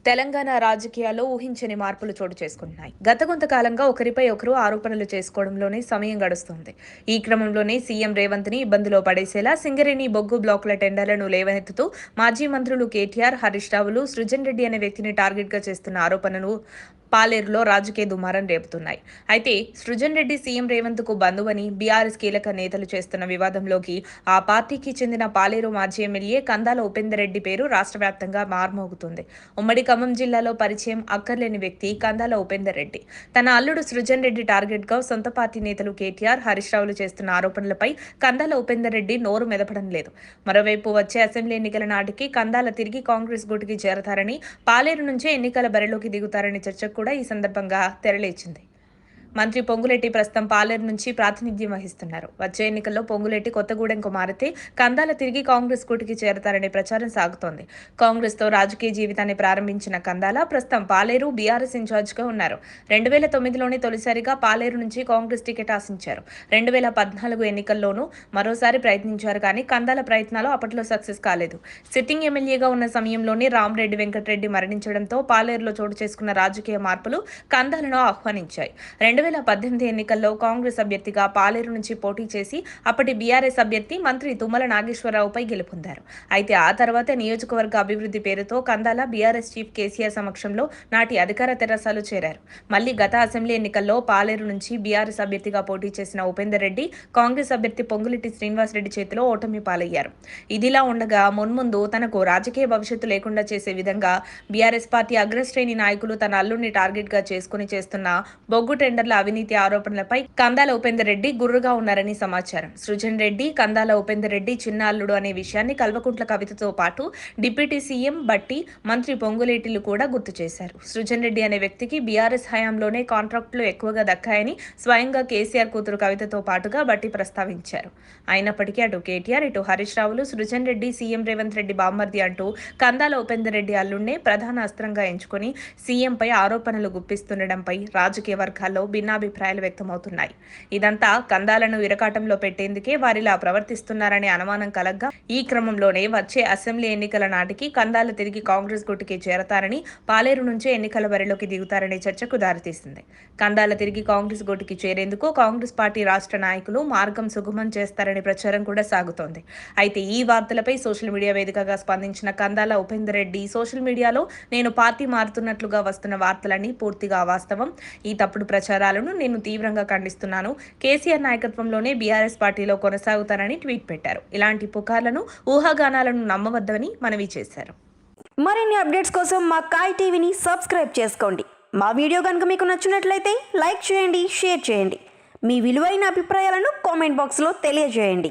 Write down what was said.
తెలంగాణ రాజకీయాల్లో ఊహించని మార్పులు చోటు చేసుకుంటున్నాయి. గత కొంతకాలంగా ఒకరిపై ఒకరు ఆరోపణలు చేసుకోవడంలోనే సమయం గడుస్తోంది. ఈ క్రమంలోనే సీఎం రేవంత్ ని ఇబ్బందిలో పడేసేలా సింగరేణి బొగ్గు బ్లాకుల టెండర్లను లేవనెత్తుతూ మాజీ మంత్రులు కేటీఆర్, హరీష్ రావులు సృజన్ రెడ్డి అనే వ్యక్తిని టార్గెట్ గా చేస్తున్న ఆరోపణలు పాలేరులో రాజకీయ దుమారం రేపుతున్నాయి. అయితే సృజన్ రెడ్డి సీఎం రేవంత్ కు బంధువని బీఆర్ఎస్ కీలక నేతలు చేస్తున్న వివాదంలోకి ఆ పార్టీకి చెందిన పాలేరు మాజీ ఎమ్మెల్యే కందాల ఉపేందర్ రెడ్డి పేరు రాష్ట్ర వ్యాప్తంగా మార్మోగుతుంది. ఉమ్మడి ఖమ్మం జిల్లాలో పరిచయం అక్కర్లేని వ్యక్తి కందాల ఉపేందర్ రెడ్డి. తన అల్లుడు సృజన్ రెడ్డి టార్గెట్ గా సొంత పార్టీ నేతలు కేటీఆర్, హరీష్ రావులు చేస్తున్న ఆరోపణలపై కందాల ఉపేందర్ రెడ్డి నోరు మెదపడం లేదు. మరోవైపు వచ్చే అసెంబ్లీ ఎన్నికల నాటికి కందాల తిరిగి కాంగ్రెస్ గూటికి చేరతారని, పాలేరు నుంచే ఎన్నికల బరిలోకి దిగుతారని చర్చ కూడా ఈ సందర్భంగా తెరలేచింది. మంత్రి పొంగులేటి ప్రస్తుతం పాలేరు నుంచి ప్రాతినిధ్యం వహిస్తున్నారు. వచ్చే ఎన్నికల్లో పొంగులేటి కొత్తగూడెంకు మారితే కందాల తిరిగి కాంగ్రెస్ కూటికి చేరతారనే ప్రచారం సాగుతోంది. కాంగ్రెస్ తో రాజకీయ జీవితాన్ని ప్రారంభించిన కందాల ప్రస్తుతం పాలేరు బీఆర్ఎస్ ఇన్ఛార్జ్ గా ఉన్నారు. 2009లోనే తొలిసారిగా పాలేరు నుంచి కాంగ్రెస్ టికెట్ ఆశించారు. 2014 ఎన్నికల్లోనూ మరోసారి ప్రయత్నించారు కానీ కందాల ప్రయత్నాలు అప్పట్లో సక్సెస్ కాలేదు. సిట్టింగ్ ఎమ్మెల్యేగా ఉన్న సమయంలోనే రామరెడ్డి వెంకటరెడ్డి మరణించడంతో పాలేరులో చోటు చేసుకున్న రాజకీయ మార్పులు కందాలను ఆహ్వానించాయి. 2018 ఎన్నికల్లో కాంగ్రెస్ అభ్యర్థిగా పాలేరు నుంచి పోటీ చేసి అప్పటి బీఆర్ఎస్ అభ్యర్థి మంత్రి తుమ్మల నాగేశ్వరరావుపై గెలుపొందారు. అయితే ఆ తర్వాత నియోజకవర్గ అభివృద్ధి పేరుతో కందాల బీఆర్ఎస్ చీఫ్ కేసీఆర్ సమక్షంలో నాటి అధికార తెరాసలో చేరారు. మళ్లీ గత అసెంబ్లీ ఎన్నికల్లో పాలేరు నుంచి బీఆర్ఎస్ అభ్యర్థిగా పోటీ చేసిన ఉపేందర్ రెడ్డి కాంగ్రెస్ అభ్యర్థి పొంగులేటి శ్రీనివాసరెడ్డి చేతిలో ఓటమి పాలయ్యారు. ఇదిలా ఉండగా మున్ముందు తనకు రాజకీయ భవిష్యత్తు లేకుండా చేసే విధంగా బీఆర్ఎస్ పార్టీ అగ్రశ్రేణి నాయకులు తన అల్లుడిని టార్గెట్ గా చేసుకుని చేస్తున్న బొగ్గు టెండర్ల అవినీతి ఆరోపణలపై కందాల ఉపేందర్ రెడ్డి గుర్రుగా ఉన్నారని సమాచారం. సృజన్ రెడ్డి, కందాల ఉపేందర్ రెడ్డి చిన్న అల్లుడు అనే విషయాన్ని కల్వకుంట్ల కవితతో పాటు డిప్యూటీ సీఎం బట్టి, మంత్రి పొంగులేటిలు కూడా గుర్తు చేశారు. సృజన్ రెడ్డి అనే వ్యక్తికి బీఆర్ఎస్ హయాంలోనే కాంట్రాక్టులు ఎక్కువగా దక్కాయని స్వయంగా కేసీఆర్ కూతురు కవితతో పాటుగా బట్టి ప్రస్తావించారు. అయినప్పటికీ అటు కేటీఆర్, ఇటు హరీష్ రావులు సృజన్ రెడ్డి సీఎం రేవంత్ రెడ్డి బామ్మర్ది అంటూ కందాల ఉపేందర్ రెడ్డి అల్లుడినే ప్రధాన అస్త్రంగా ఎంచుకుని సీఎంపై ఆరోపణలు గుప్పిస్తుండడంపై రాజకీయ వర్గాల్లో భిన్నాభిప్రాయాలు వ్యక్తమవుతున్నాయి. ఇదంతా కందాలను ఇరకాటంలో పెట్టేందుకే వారిలా ప్రవర్తిస్తున్నారనే అనుమానం కలగ్గా ఈ క్రమంలోనే వచ్చే అసెంబ్లీ ఎన్నికల నాటికి కందాల తిరిగి కాంగ్రెస్ గుట్టుకి చేరతారని, పాలేరు నుంచే ఎన్నికల బరిలోకి దిగుతారనే చర్చకు దారితీసింది. కందాల తిరిగి కాంగ్రెస్ గుట్టుకి చేరేందుకు కాంగ్రెస్ పార్టీ రాష్ట్ర నాయకులు మార్గం సుగమం చేస్తారనే ప్రచారం కూడా సాగుతోంది. అయితే ఈ వార్తలపై సోషల్ మీడియా వేదికగా స్పందించిన కందాల ఉపేందర్ రెడ్డి సోషల్ మీడియాలో నేను పార్టీ మారుతున్నట్లుగా వస్తున్న వార్తలన్నీ పూర్తిగా అవాస్తవం. ఈ తప్పుడు ప్రచారాలను నేను తీవ్రంగా ఖండిస్తున్నాను. కేసీఆర్ నాయకత్వంలోనే బీఆర్ఎస్ పార్టీలో కొనసాగుతానని ట్వీట్ పెట్టారు. ఇలాంటి పుకార్లను, ఊహాగానాలను నమ్మవద్దని మనవి చేశారు. మరిన్ని అప్డేట్స్ కోసం మా కాయ్ టీవీని సబ్స్క్రైబ్ చేసుకోండి. మా వీడియో కనుక మీకు నచ్చినట్లయితే లైక్ చేయండి, షేర్ చేయండి. మీ విలువైన అభిప్రాయాలను కామెంట్ బాక్స్లో తెలియజేయండి.